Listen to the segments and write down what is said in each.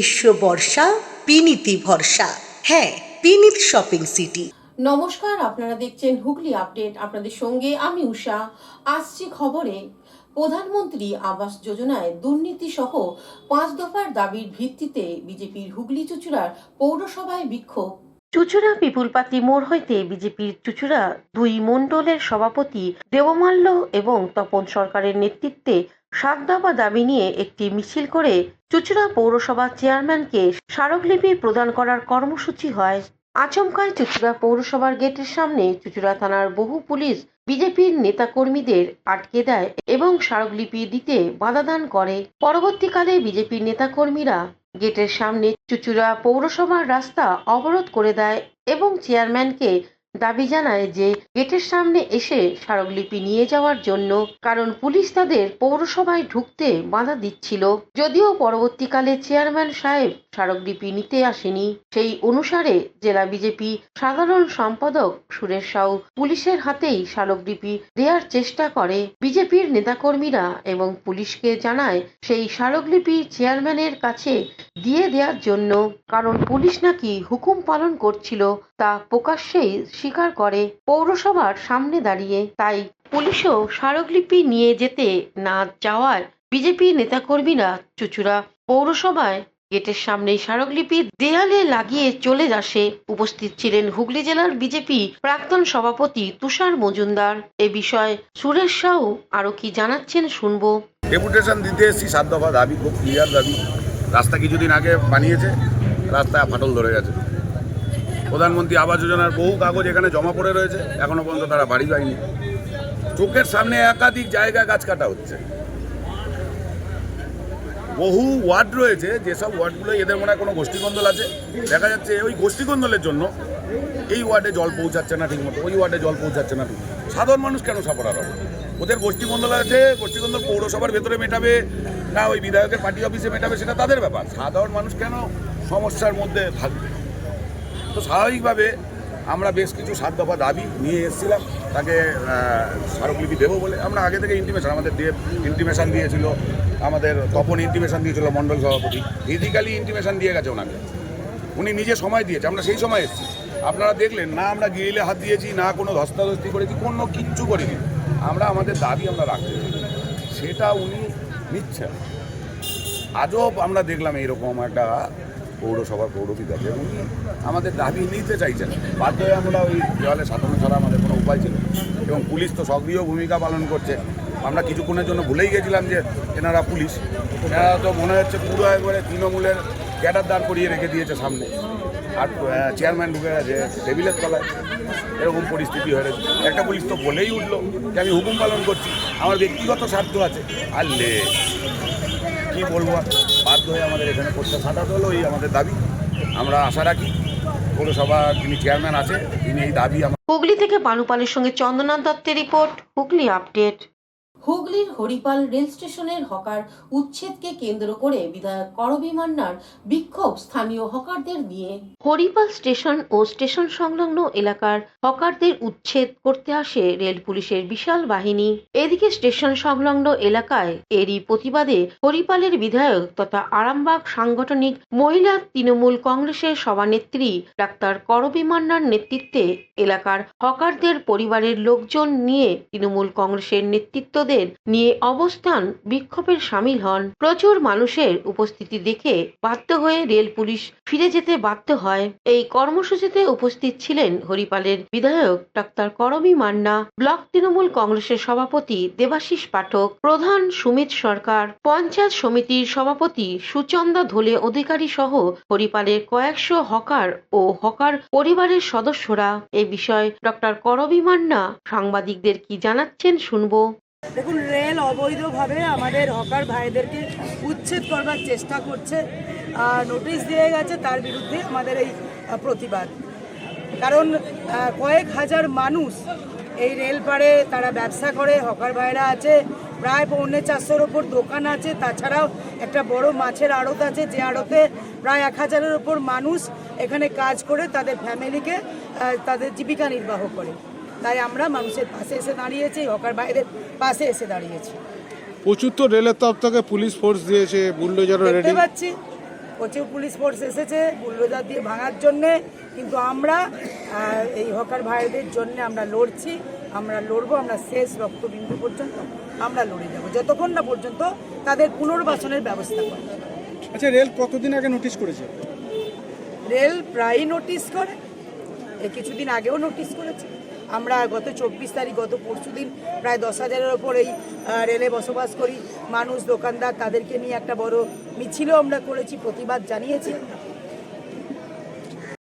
গ্রীষ্ম বর্ষা পিনিতি ভরসা। হ্যাঁ, পিনিত শপিং সিটি। নমস্কার, আপনারা দেখছেন হুগলি আপডেট। আপনাদের সঙ্গে আমি উষা। আসছি খবরে। প্রধানমন্ত্রী আবাস যোজনায় দুর্নীতি সহ 5 দফার দাবির ভিত্তিতে বিজেপির হুগলি চুঁচুড়ার পৌরসভায় বিক্ষোভ। চুঁচুড়া পিপুলপাতি মোড় হইতে বিজেপির চুঁচুড়া 2 মণ্ডলের সভাপতি দেবমাল্য এবং তপন সরকারের নেতৃত্বে 7 দফা দাবি নিয়ে একটি মিছিল করে চুঁচুড়া পৌরসভা চেয়ারম্যানকে স্মারকলিপি প্রদান করার কর্মসূচি হয়। আচমকায় চুঁচুড়া পৌরসভার গেটের সামনে চুঁচুড়া থানার বহু পুলিশ বিজেপির নেতাকর্মীদের আটকে দেয় এবং স্মারকলিপি দিতে বাধাদান করে। পরবর্তীকালে বিজেপির নেতাকর্মীরা গেটের সামনে চুঁচুড়া পৌরসভার রাস্তা অবরোধ করে দেয় এবং চেয়ারম্যানকে দাবি জানায় যে গেটের সামনে এসে স্মারকলিপি নিয়ে যাওয়ার জন্য, কারণ পুলিশ তাদের পৌরসভায় ঢুকতে বাধা দিচ্ছিল। যদিও পরবর্তীকালে চেয়ারম্যান সাহেব স্মারকলিপি নিতে আসেনি। সেই অনুসারে জেলা বিজেপি সাধারণ সম্পাদক সুরেশ সাউ পুলিশের হাতেই স্মারকলিপি দেওয়ার চেষ্টা করে। বিজেপির নেতাকর্মীরা এবং পুলিশকে জানায় সেই স্মারকলিপি চেয়ারম্যানের কাছে দিয়ে দেওয়ার জন্য, কারণ পুলিশ নাকি হুকুম পালন করছিল তা প্রকাশ্যেই স্বীকার করে পৌরসভার সামনে দাঁড়িয়ে। তাই পুলিশও স্মারকলিপি নিয়ে যেতে না যাওয়ায় বিজেপি নেতাকর্মীরা চুঁচুড়া পৌরসভায় গেটের সামনে স্মারকলিপি দেয়ালে লাগিয়ে চলে আসে। উপস্থিত ছিলেন হুগলি জেলার বিজেপি প্রাক্তন সভাপতি তুষার মজুমদার। এ বিষয়ে সুরেশ সাউ আরো কি জানাচ্ছেন শুনবো। ডেপুটেশন দিতে এসেছি 7 দফা দাবি, খুব ক্লিয়ার দাবি। রাস্তা কিছুদিন আগে বানিয়েছে, রাস্তায় ফাটল ধরে গেছে। প্রধানমন্ত্রী আবাস যোজনার বহু কাগজ এখানে জমা পড়ে রয়েছে, এখনো পর্যন্ত তারা বাড়ি পায়নি। চোখের সামনে একাধিক জায়গায় গাছ কাটা হচ্ছে। বহু ওয়ার্ড রয়েছে, যেসব ওয়ার্ডগুলো এদের মনে হয় কোনো গোষ্ঠীকন্দল আছে। দেখা যাচ্ছে ওই গোষ্ঠীকন্দলের জন্য এই ওয়ার্ডে জল পৌঁছাচ্ছে না ঠিকমতো, ওই ওয়ার্ডে জল পৌঁছাচ্ছে না ঠিক। সাধারণ মানুষ কেন সাপোর্টার হবে? ওদের গোষ্ঠীকন্দল আছে, গোষ্ঠীকন্দল পৌরসভার ভেতরে মেটাবে না ওই বিধায়কের পার্টি অফিসে মেটাবে, সেটা তাদের ব্যাপার। সাধারণ মানুষ কেন সমস্যার মধ্যে থাকবে? তো স্বাভাবিকভাবে আমরা বেশ কিছু 7 দফা দাবি নিয়ে এসেছিলাম, তাকে স্মারকলিপি দেবো বলে। আমরা আগে থেকে ইন্টিমেশন, আমাদের দেব ইন্টিমেশন দিয়েছিল, আমাদের তপন ইন্টিমেশন দিয়েছিল, মণ্ডল সভাপতি ফিজিক্যালি ইন্টিমেশন দিয়ে গেছে ওনাকে। উনি নিজে সময় দিয়েছে, আমরা সেই সময় এসেছি। আপনারা দেখলেন না, আমরা গিরিলে হাত দিয়েছি না, কোনো ধস্তাধস্তি করেছি, কোনো কিচ্ছু করিনি। আমরা আমাদের দাবি আমরা রাখতে চাই, সেটা উনি নিচ্ছেন। আজব আমরা দেখলাম এইরকম একটা পৌরসভার পৌরপিতাকে উনি আমাদের দাবি নিতে চাইছেন। বাধ্য হয়ে আমরা ওই দেওয়ালে সাধারণ ছাড়া আমাদের কোনো উপায় ছিল, এবং পুলিশ তো সক্রিয় ভূমিকা পালন করছে। আমরা কিছুক্ষণের জন্য ভুলেই গেছিলাম যে এনারা পুলিশ। এনারা তো মনে হচ্ছে পুরো একবারে তৃণমূলের ক্যাডার দাঁড় করিয়ে রেখে দিয়েছে সামনে, আর চেয়ারম্যান ঢুকে গেছে টেবিলের তলায়। এরকম পরিস্থিতি হয়েছে। একটা পুলিশ তো বলেই উঠলো যে আমি হুকুম পালন করছি, আমার ব্যক্তিগত স্বার্থ আছে। আর কি বলবো, বাধ্য হয়ে আমাদের এখানে করতে সাঁটাতে হলো। এই আমাদের দাবি। আমরা আশা রাখি পৌরসভার যিনি চেয়ারম্যান আছে তিনি এই দাবি। হুগলি থেকে বানুপালের সঙ্গে চন্দ্রনাথ দত্তের রিপোর্ট, হুগলি আপডেট। হুগলির হরিপাল রেল স্টেশনের হকার উচ্ছেদকে কেন্দ্র করে বিধায়ক করবী মান্নার বিক্ষোভ স্থানীয় হকারদের নিয়ে। হরিপাল স্টেশন ও স্টেশন সংলগ্ন এলাকার হকারদের উচ্ছেদ করতে আসে রেল পুলিশের বিশাল বাহিনী। এদিকে স্টেশন সংলগ্ন এলাকায় এরই প্রতিবাদে হরিপালের বিধায়ক তথা আরামবাগ সাংগঠনিক মহিলা তৃণমূল কংগ্রেসের সভানেত্রী ডাক্তার করবী মান্নার নেতৃত্বে এলাকার হকারদের পরিবারের লোকজন নিয়ে তৃণমূল কংগ্রেসের নেতৃত্ব নিয়ে অবস্থান বিক্ষোভের সামিল হন। প্রচুর মানুষের উপস্থিতি দেখে বাধ্য হয়ে রেল পুলিশ ফিরে যেতে বাধ্য হয়। এই কর্মসূচিতে উপস্থিত ছিলেন হরিপালের বিধায়ক ডাক্তার করবী মান্না, ব্লক তৃণমূল কংগ্রেসের সভাপতি দেবাশিস পাঠক, প্রধান সুমিত সরকার, পঞ্চায়েত সমিতির সভাপতি সুচন্দা ধোলে অধিকারী সহ হরিপালের কয়েকশো হকার ও হকার পরিবারের সদস্যরা। এ বিষয়ে ডক্টর করবী মান্না সাংবাদিকদের কি জানাচ্ছেন শুনবো। দেখুন, রেল অবৈধভাবে আমাদের হকার ভাইদেরকে উচ্ছেদ করবার চেষ্টা করছে। নোটিশ দিয়ে গেছে, তার বিরুদ্ধে আমাদের এই প্রতিবাদ। কারণ কয়েক হাজার মানুষ এই রেল পাড়ে তারা ব্যবসা করে, হকার ভাইরা আছে, প্রায় 450-এর ওপর দোকান আছে। তাছাড়াও একটা বড় মাছের আড়ত আছে, যে আড়তে প্রায় 1000-এর ওপর মানুষ এখানে কাজ করে তাদের ফ্যামিলিকে তাদের জীবিকা নির্বাহ করে। তাই আমরা মানুষের পাশে এসে দাঁড়িয়েছি, হকার ভাইদের পাশে এসে দাঁড়িয়েছি। প্রচুর তো রেলের তরফ থেকে পুলিশ ফোর্স দিয়েছে, বুলডোজারও রেডি। দেখতে পাচ্ছি প্রচুর পুলিশ ফোর্স এসেছে বুলডোজার দিয়ে ভাঙার জন্যে, কিন্তু আমরা এই হকার ভাইদের জন্য আমরা লড়ছি, আমরা লড়বো, আমরা শেষ রক্তবিন্দু পর্যন্ত আমরা লড়ে যাব, যতক্ষণ না পর্যন্ত তাদের পুনর্বাসনের ব্যবস্থা করে। আচ্ছা, রেল কতদিন আগে নোটিশ করেছে? রেল প্রায়ই নোটিশ করে, কিছুদিন আগেও নোটিশ করেছে। আমরা গত 24 তারিখ, গত পরশুদিন প্রায় 10,000-এর ওপর এই রেলে বসবাস করি মানুষ, দোকানদার, তাদেরকে নিয়ে একটা বড় মিছিলও আমরা করেছি, প্রতিবাদ জানিয়েছি।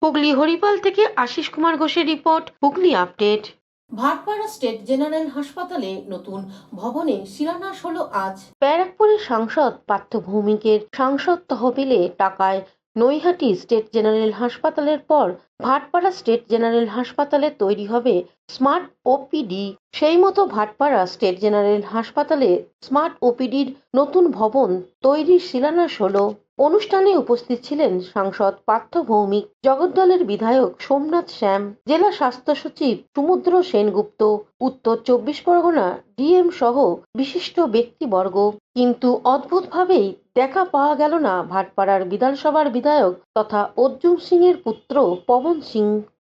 হুগলি হরিপাল থেকে আশিস কুমার ঘোষের report, Hooghly update. Bhatpara state general হাসপাতালে নতুন ভবনে শিলান্যাস হলো আজ। ব্যারাকপুরের সাংসদ পার্থ ভৌমিকের সাংসদ তহবিলে টাকায় নৈহাটি স্টেট জেনারেল হাসপাতালের পর ভাটপাড়া স্টেট জেনারেল হাসপাতালে তৈরি হবে স্মার্ট ওপিডি। সেই মতো ভাটপাড়া স্টেট জেনারেল হাসপাতালে স্মার্ট ওপিডির নতুন ভবন তৈরির শিলান্যাস হলো। অনুষ্ঠানে উপস্থিত ছিলেন সাংসদ পার্থ ভৌমিক, জগদ্দলের বিধায়ক সোমনাথ শ্যাম, জেলা স্বাস্থ্য সচিব সমুদ্র সেনগুপ্ত, উত্তর 24 পরগনা ডিএম সহ বিশিষ্ট ব্যক্তিবর্গ। কিন্তু অদ্ভুতভাবেই দেখা পাওয়া গেল না ভাটপাড়ার বিধানসভার বিধায়ক তথা অর্জুন সিং এর পুত্র পবন সিং।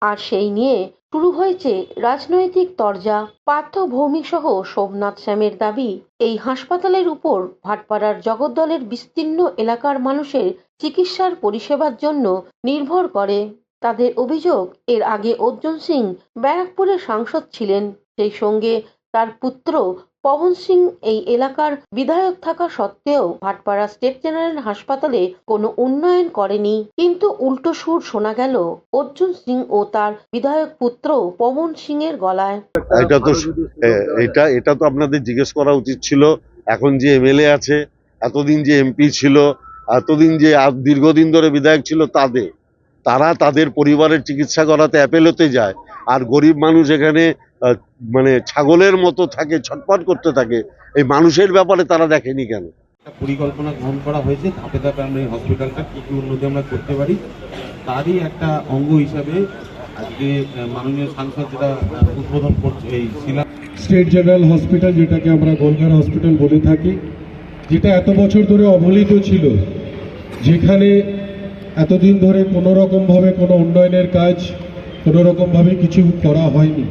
আর সেই নিয়ে শুরু হয়েছে রাজনৈতিক তরজা। পার্থ ভৌমিক সহ সোমনাথ শ্যামের দাবি, এই হাসপাতালের উপর ভাটপাড়ার জগদ্দলের বিস্তীর্ণ এলাকার মানুষের চিকিৎসার পরিষেবার জন্য নির্ভর করে। তাদের অভিযোগ, এর আগে অর্জুন সিং ব্যারাকপুরের সাংসদ ছিলেন, সেই সঙ্গে তার পুত্র পবন সিং এই এলাকার বিধায়ক থাকা সত্ত্বেও ভাটপাড়া স্টেট জেনারেল হাসপাতালে কোনো উন্নয়ন করেনি। কিন্তু উল্টো সুর শোনা গেল অর্জুন সিং ও তার বিধায়ক পুত্র পবন সিং এর গলায়। এটা তো আপনাদের জিজ্ঞেস করা উচিত ছিল। এখন যে এমএলএ আছে, এতদিন যে এমপি ছিল, এতদিন যে দীর্ঘদিন ধরে বিধায়ক ছিল, তারা তাদের পরিবারের চিকিৎসা করাতে অ্যাপেলোতে যায়, আর গরিব মানুষ এখানে মানে ছাগলের মতো থাকে, ছটফট করতে থাকে। এই মানুষের ব্যাপারে তারা দেখেনি কেন? পরিকল্পনা গ্রহণ করা হয়েছে, ধাপে ধাপে আমরা এই হসপিটালটা কী কী উন্নতি আমরা করতে পারি তারই একটা অঙ্গ হিসাবে আজকে মাননীয় সাংসদ যেটা উদ্বোধন করছে এই স্টেট জেনারেল হসপিটাল, যেটাকে আমরা গোলঘর হসপিটাল বলে থাকি, যেটা এত বছর ধরে অবহেলিত ছিল, যেখানে এতদিন ধরে কোনো রকমভাবে কোনো উন্নয়নের কাজ কোনো রকমভাবে কিছু করা হয়নি।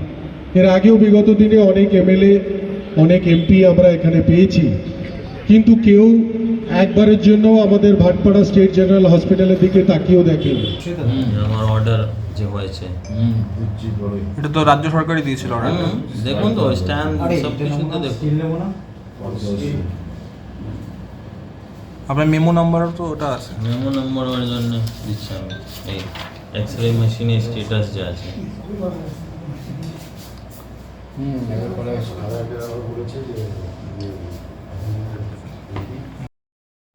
এর আগেও বিগত দিনে অনেক এমএলএ, অনেক এমপি আমরা এখানে পেয়েছি, কিন্তু কেউ একবারের জন্য আমাদের ভাটপাড়া স্টেট জেনারেল হসপিটালের দিকে তাকিয়েও দেখেনি। আমার অর্ডার যে হয়েছে এটা তো রাজ্য সরকারই দিয়েছিল অর্ডার। দেখুন তো স্ট্যাম্প সব কিছু তো দেখুন। আপনার মেমো নাম্বারও তো ওটা আছে। মেমো নাম্বারের জন্য দিচ্ছি আমি। এই এক্সরে মেশিনের স্ট্যাটাস যে আছে।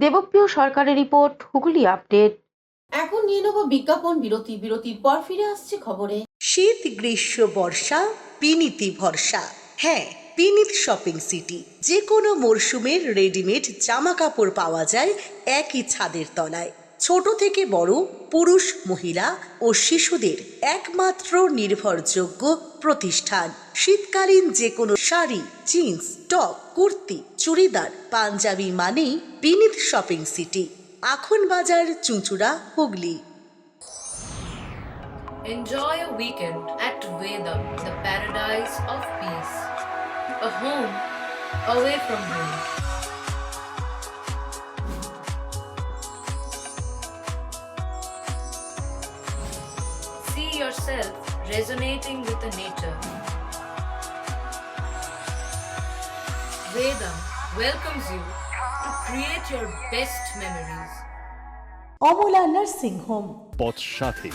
দেবপ্রিয় সরকারের রিপোর্ট, হুগলি আপডেট। এখন নিয়ে নেব বিজ্ঞাপন বিরতি। বিরতির পর ফিরে আসছে খবরে। শীত, গ্রীষ্ম, বর্ষা, পিনিতি ভরসা। হ্যাঁ, পিনিত শপিং সিটি। যে কোনো মরশুমের রেডিমেড জামা কাপড় পাওয়া যায় একই ছাদের তলায়। ছোট থেকে বড়, পুরুষ, মহিলা ও শিশুদের একমাত্র নির্ভরযোগ্য প্রতিষ্ঠান। শীতকালীন যে কোনো শাড়ি, জিন্স, টপ, কুর্তি, চুড়িদার, পাঞ্জাবি মানেই পিনিত শপিং সিটি। আখন বাজার, চুঁচুড়া, Hooghly. Enjoy a weekend at Vedam, the paradise of peace. A home away from home. See yourself resonating with the nature. Vedam welcomes you to create your best memories. Amala nursing home. Potshati,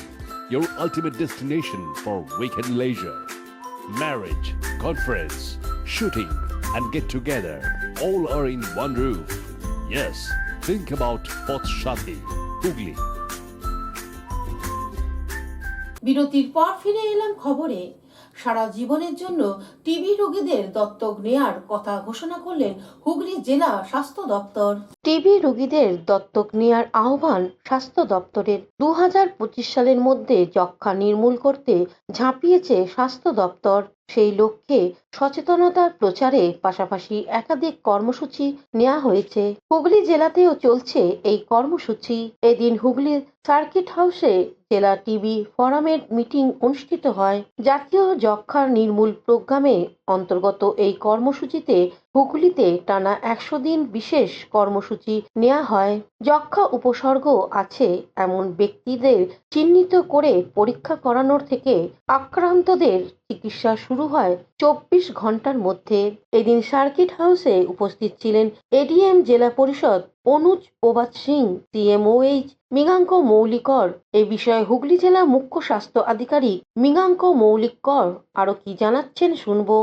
your ultimate destination for weekend leisure. Marriage, conference, shooting, and get together all are in one roof. Yes, think about Potshati, Hugli. বিরতির পর ফিরে এলাম খবরে। সারা জীবনের জন্য TB রোগীদের দত্তক নেয়ার কথা ঘোষণা করলেন হুগলি জেলা স্বাস্থ্য দপ্তর। টিবি রোগীদের দত্তক নেয়ার আহ্বান স্বাস্থ্য দপ্তরের। 2025 সালের মধ্যে যক্ষ্মা নির্মূল করতে ঝাঁপিয়েছে স্বাস্থ্য দপ্তর। সেই লক্ষ্যে সচেতনতার প্রচারে পাশাপাশি একাধিক কর্মসূচি নেওয়া হয়েছে। হুগলি জেলাতেও চলছে এই কর্মসূচি। এদিন হুগলির সার্কিট হাউসে জেলা টিবি ফোরামের মিটিং অনুষ্ঠিত হয়। জাতীয় যক্ষ্মা নির্মূল প্রোগ্রামে অন্তর্গত এই কর্মসূচিতে হুগলিতে টানা 100 দিন বিশেষ কর্মসূচি নেওয়া হয়। যক্ষ্মা উপসর্গ আছে এমন ব্যক্তিদের চিহ্নিত করে পরীক্ষা করানোর থেকে আক্রান্তদের চিকিৎসা শুরু হয় 24 ঘন্টার মধ্যে। এদিন সার্কিট হাউসে উপস্থিত ছিলেন এডিএম জেলা পরিষদ অনুজ প্রভাত সিং, সিএমওএইচ মৃগাঙ্ক মৌলিকর। এ বিষয়ে হুগলি জেলা মুখ্য স্বাস্থ্য আধিকারিক মৃগাঙ্ক মৌলিকর আরো কি জানাচ্ছেন শুনবো।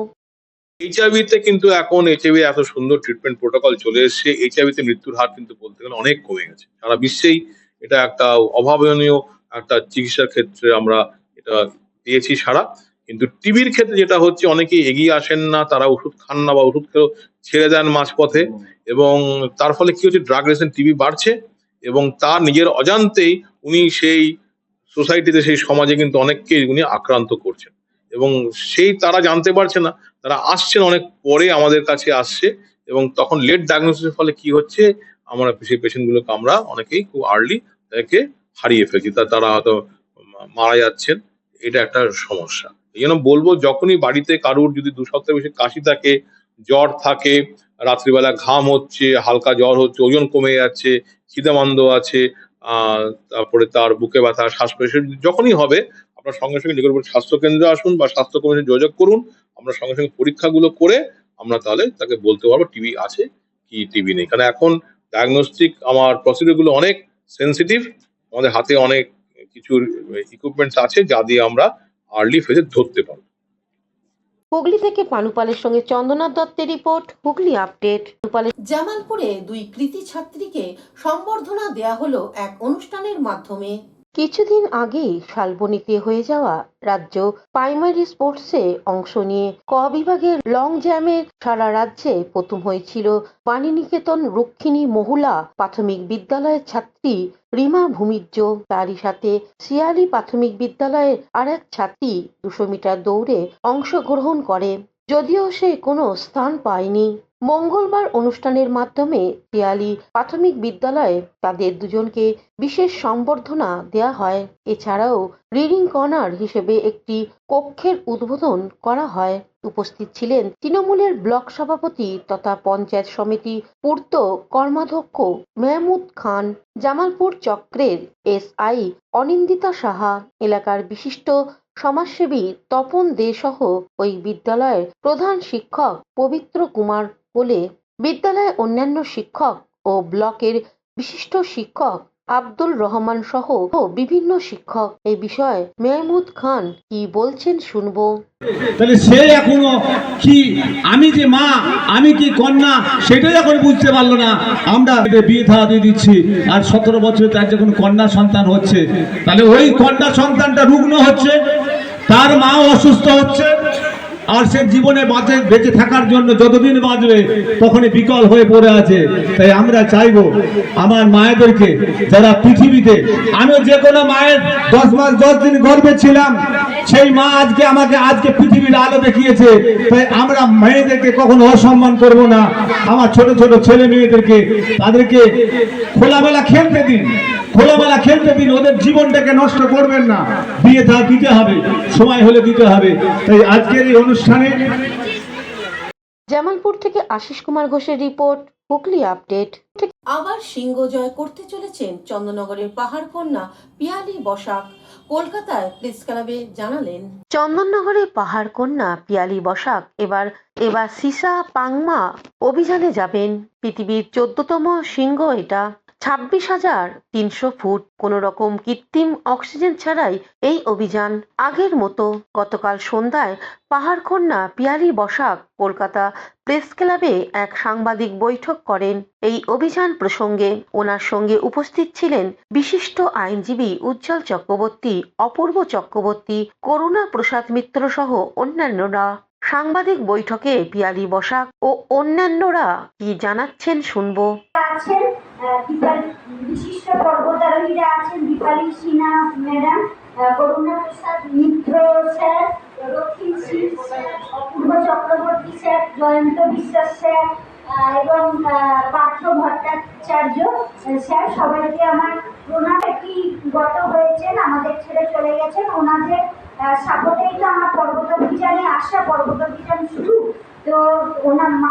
এইচআইভিতে কিন্তু এখন এইচআইভি এত সুন্দর ট্রিটমেন্ট প্রোটোকল চলে এসেছে। এইচআইভিতে মৃত্যুর হার কিন্তু বলতে গেলে অনেক কমে গেছে। সারা বিশ্বেই এটা একটা অভাবনীয় একটা চিকিৎসার ক্ষেত্রে আমরা এটা পেয়েছি সারা। কিন্তু টিবির ক্ষেত্রে যেটা হচ্ছে, অনেকেই এগিয়ে আসেন না, তারা ওষুধ খান না বা ওষুধ খেয়েও ছেড়ে দেন মাঝপথে, এবং তার ফলে কি হচ্ছে, ড্রাগ রেজিস্ট্যান্ট টিবি বাড়ছে এবং তার নিজের অজান্তেই উনি সেই সোসাইটিতে, সেই সমাজে কিন্তু অনেককে উনি আক্রান্ত করছেন, এবং সেই তারা জানতে পারছে না, তারা আসছেন অনেক পরে আমাদের কাছে আসছে, এবং তখন লেট ডায়াগনোসিসের ফলে কি হচ্ছে, আমরা সেই পেশেন্টগুলোকে আমরা অনেকেই খুব আর্লি তাদেরকে হারিয়ে ফেলছি, তারা হয়তো মারা যাচ্ছেন। এটা একটা সমস্যা। এই জন্য বলবো, যখনই বাড়িতে কারুর যদি 2 সপ্তাহ বেশি কাশি থাকে, জ্বর থাকে, রাত্রিবেলা ঘাম হচ্ছে, হালকা জ্বর হচ্ছে, ওজন কমে যাচ্ছে, খিদেমান্দ আছে, তারপরে তার বুকে ব্যথা, শ্বাস প্রশ্বাস যখনই হবে, আপনার সঙ্গে সঙ্গে নিকটবর্তী স্বাস্থ্য কেন্দ্রে আসুন বা স্বাস্থ্য কর্মীর যোগাযোগ করুন। আমরা সঙ্গে সঙ্গে পরীক্ষাগুলো করে আমরা তাহলে তাকে বলতে পারবো টিবি আছে কি টিবি নেই। কারণ এখন ডায়াগনস্টিক আমার প্রসিডিউর গুলো অনেক সেন্সিটিভ, আমাদের হাতে অনেক কিছু ইকুইপমেন্টস আছে যা দিয়ে আমরা আর্লি ফেজে ধরতে পারবো। হুগলি থেকে পানুপালের সঙ্গে চন্দনা দত্তের রিপোর্ট, হুগলি আপডেট। জামালপুরে 2 কৃতী ছাত্রীকে সম্বর্ধনা দেয়া হলো এক অনুষ্ঠানের মাধ্যমে। কিছুদিন আগেই শালবনীতে হয়ে যাওয়া রাজ্য প্রাইমারি স্পোর্টসে অংশ নিয়ে ক বিভাগের লং জাম্পে সারা রাজ্যে প্রথম হয়েছিল বাণীনিকেতন রক্ষিণী মহুলা প্রাথমিক বিদ্যালয়ের ছাত্রী রিমা ভূমিজ্জ। তারই সাথে শিয়ালি প্রাথমিক বিদ্যালয়ের আরেক ছাত্রী 200 মিটার দৌড়ে অংশগ্রহণ করে, যদিও সে কোনো স্থান পায়নি। মঙ্গলবার অনুষ্ঠানের মাধ্যমে শিয়ালি প্রাথমিক বিদ্যালয়ে তাদের দুজনকে বিশেষ সম্বর্ধনা দেয়া হয়। এছাড়াও রিডিং কর্নার হিসেবে একটি কক্ষের উদ্বোধন করা হয়। উপস্থিত ছিলেন তৃণমূলের ব্লক সভাপতি তথা পঞ্চায়েত সমিতি পূর্ত কর্মাধ্যক্ষ মেহমুদ খান, জামালপুর চক্রের এসআই অনিন্দিতা সাহা, এলাকার বিশিষ্ট সমাজসেবী তপন দে সহ ওই বিদ্যালয়ের প্রধান শিক্ষক পবিত্র কুমার বলে, বিদ্যালয়ের অন্যান্য শিক্ষক ও ব্লকের বিশিষ্ট শিক্ষক আব্দুল রহমান সহ বিভিন্ন শিক্ষক। এই বিষয়ে মেহমুদ খান কি বলছেন শুনবো। তাহলে সে এখনো কি আমি যে মা, আমি কি কন্যা, সেটাই এখন বুঝতে পারলো না। আমরা বিয়ে থা দিয়ে দিচ্ছি, আর 17 বছর তার যখন কন্যা সন্তান হচ্ছে, তাহলে ওই কন্যা সন্তানটা রুগ্ন হচ্ছে, তার মা অসুস্থ হচ্ছে, আর সে জীবনে বেঁচে থাকার জন্য যতদিন বাঁচবে তখনই বিকল হয়ে পড়ে আছে। তাই আমরা চাইবো আমার মায়েদেরকে, যারা পৃথিবীতে, আমি যে কোনো মায়ের 10 মাস 10 দিন গর্ভে ছিলাম, সেই মা আজকে পৃথিবীর আলো দেখিয়েছে। তাই আমরা মেয়েদেরকে কখনো অসম্মান করব না। আমার ছোট ছোট ছেলে মেয়েদেরকে, তাদেরকে খোলামেলা খেলতে দিন, ওদের জীবনটাকে নষ্ট করবেন না। বিয়ে থা দিতে হবে, সময় হলে দিতে হবে। তাই আজকের এই অনুষ্ঠানে জামালপুর থেকে আশিস কুমার ঘোষের রিপোর্ট, হুগলি আপডেট। আবার সিংহ জয় করতে চলেছেন চন্দননগরের পাহাড় কন্যা পিয়ালি বসাক। কলকাতায় প্রেস ক্লাবে জানালেন, চন্দননগরে পাহাড় কন্যা পিয়ালি বসাক এবার সিসা পাংমা অভিযানে যাবেন। পৃথিবীর 14তম সিংহ এটা। 26,300 ফুট কোনো রকম কৃত্রিম অক্সিজেন ছাড়াই এই অভিযান। আগের মতো গতকাল সন্ধ্যায় পাহাড় কন্যা পিয়ালি বসাক কলকাতা প্রেস ক্লাবে এক সাংবাদিক বৈঠক করেন। এই অভিযান প্রসঙ্গে ওনার সঙ্গে উপস্থিত ছিলেন বিশিষ্ট আইনজীবী উজ্জ্বল চক্রবর্তী, অপূর্ব চক্রবর্তী, করুণা প্রসাদ মিত্র সহ অন্যান্যরা। সাংবাদিক বৈঠকে পিয়ালি বসাক ও অন্যান্যরা কি জানাচ্ছেন শুনবো। বিশিষ্ট পর্বতারোহীরা আছেন দীপালি সিনহা ম্যাডাম, করুণা প্রসাদ মিত্র স্যার, রক্ষিণ সিং এবং পার্থ ভট্টাচার্য স্যার, সবাইকে আমার প্রণাম। একটি গত হয়েছেন, আমাদের ছেড়ে চলে গেছেন, ওনাদের সাপোর্টেই তো আমার পর্বতাভিযানে আসা, পর্বতাভিযান শুরু। তো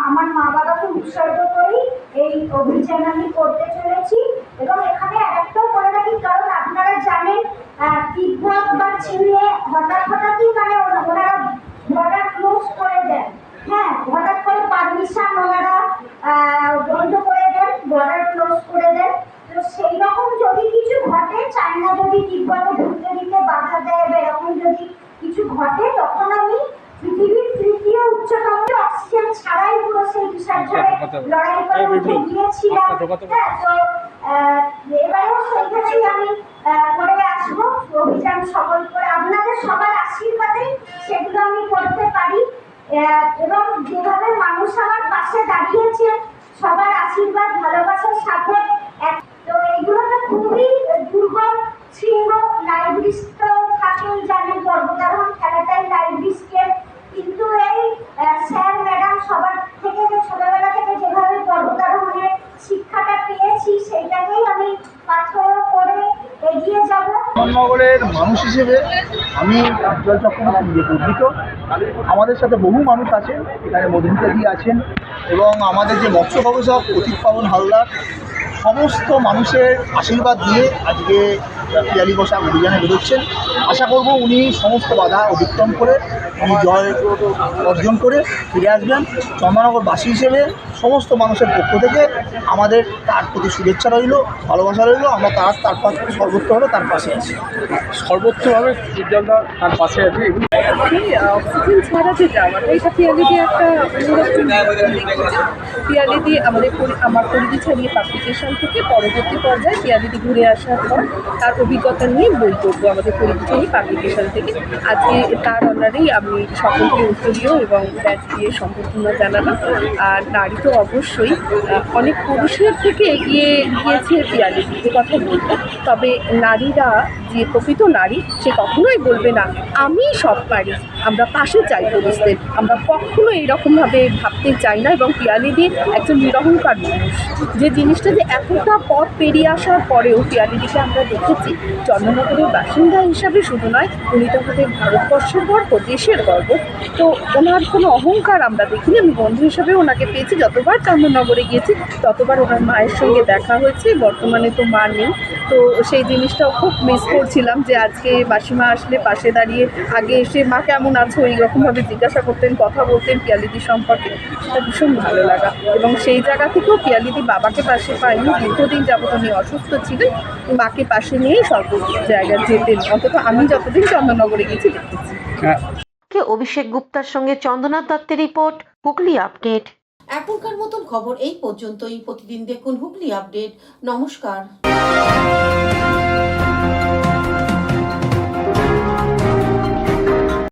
আমার মা বাবাকে উৎসর্গ করেই এই অভিযান আমি করতে চলেছি। এবং এখানে একটাও করে রাখি, কারণ আপনারা জানেন তিব্বত বা চীনে হঠাৎই মানে ওনারা বর্ডার ক্লোজ করে দেন। হ্যাঁ, হঠাৎ করে পারমিশন ওনারা বন্ধ করে দেন, বর্ডার ক্লোজ করে দেন। তো সেই রকম যদি কিছু ঘটে, চায়না যদি তিব্বতে ঢুকতে দিতে বাধা দেয় বা এরকম যদি কিছু ঘটে, তখন আমি পৃথিবীর তৃতীয় উচ্চতম অক্সিজেন ছাড়াই পুরো সেই বিশাল লড়াই করে উঠে গিয়েছিলাম। হ্যাঁ, তো এবারেও সেইখানেই আমি করে আসবো অভিযান সফল করে। আপনাদের সবার আশীর্বাদে সেগুলো আমি করতে পারি। এবং যেভাবে মানুষ আমার পাশে দাঁড়িয়েছে, সবার আশীর্বাদ, ভালোবাসার সাপোর্ট, তো এইগুলোতে খুবই দুর্গম শৃঙ্গ, লাইভ রিস্ক তো থাকেই, জানেন পর্বতারোহণ খেলাটাই লাইভ রিস্কের। কিন্তু এই স্যার ম্যাডাম সবার থেকে যে ছোটবেলা থেকে যেভাবে পর্বতারোহণের শিক্ষাটা পেয়েছি, সেইটাকেই আমি পাথর করে এগিয়ে যাব। ধর্মনগরের মানুষ হিসেবে আমি উজ্জ্বল চক্রবর্তী গর্বিত। আমাদের সাথে বহু মানুষ আছেন, এখানে মধুমিতাদি আছেন এবং আমাদের যে মৎস্য গবেষক প্রতীক পাবন হালদার, সমস্ত মানুষের আশীর্বাদ দিয়ে আজকে পিয়ালি বসাক অভিযানে বেরোচ্ছেন। আশা করব উনি সমস্ত বাধা অতিক্রম করে উনি জয় অর্জন করে ফিরে আসবেন। চন্দননগরবাসী হিসেবে সমস্ত মানুষের পক্ষ থেকে আমাদের তার প্রতি শুভেচ্ছা রইল, ভালোবাসা রইল। আমরা তার সর্বোচ্চভাবে তার পাশে আছি, সর্বোচ্চভাবে উজ্জ্বলদা তার পাশে আছে। অক্সিজেন ছাড়া যে যাওয়াটা, এটা পিয়ালিদি একটা পিয়ালিদি আমার পরিধি ছাড়িয়ে পাবলিকেশন থেকে পরবর্তী পর্যায়ে পিয়ালিদি ঘুরে আসার পর তার অভিজ্ঞতা নিয়ে বই করবো আমাদের পরিধি ছাড়িয়ে পাবলিকেশন থেকে। আজকে তার অনারেই আমি সকলকে উত্তরীয় এবং ব্যাচ দিয়ে সম্বর্ধনা জানালাম। আর নারী তো অবশ্যই অনেক পুরুষের থেকে এগিয়ে গিয়েছে পিয়ালিদি, এ কথা বলবো। তবে নারীরা যে প্রকৃত নারী, সে কখনোই বলবে না আমি সব পারি, আমরা পাশে চাই পুরুষদের, আমরা কখনো এইরকমভাবে ভাবতে চাই না। এবং পিয়ালিদি একজন নিরহংকার মানুষ, যে জিনিসটা যে এতটা পথ পেরিয়ে আসার পরেও পিয়ালিদিকে আমরা দেখেছি চন্দননগরের বাসিন্দা হিসাবে শুধু নয়, উনি তো আমাদের ভারতবর্ষের গর্ব, দেশের গর্ব। তো ওনার কোনো অহংকার আমরা দেখিনি। আমি বন্ধু হিসাবে ওনাকে পেয়েছি, যতবার চন্দননগরে গিয়েছি ততবার ওনার মায়ের সঙ্গে দেখা হয়েছে। বর্তমানে তো মা নেই, তো সেই জিনিসটাও খুব মিস করছিলাম যে আজকে মাসিমা আসলে পাশে দাঁড়িয়ে আগে এসে মা কেমন আছো এইরকমভাবে জিজ্ঞাসা করতেন, কথা বলতেন পিয়ালিদি সম্পর্কে। সেটা ভীষণ ভালো লাগা। এবং সেই জায়গা থেকেও পিয়ালিদি বাবাকে পাশে পায়নি, দীর্ঘদিন যাবত উনি অসুস্থ ছিলেন, মাকে পাশে নিয়েই সর্ব জায়গায় যেতেন। অন্তত আমি যতদিন চন্দননগরে গেছি দেখেছি। অভিষেক গুপ্তার সঙ্গে চন্দনা দত্তের রিপোর্ট, হুগলি আপডেট। এখনকার মতন খবর এই পর্যন্তই। প্রতিদিন দেখুন হুগলি আপডেট। নমস্কার।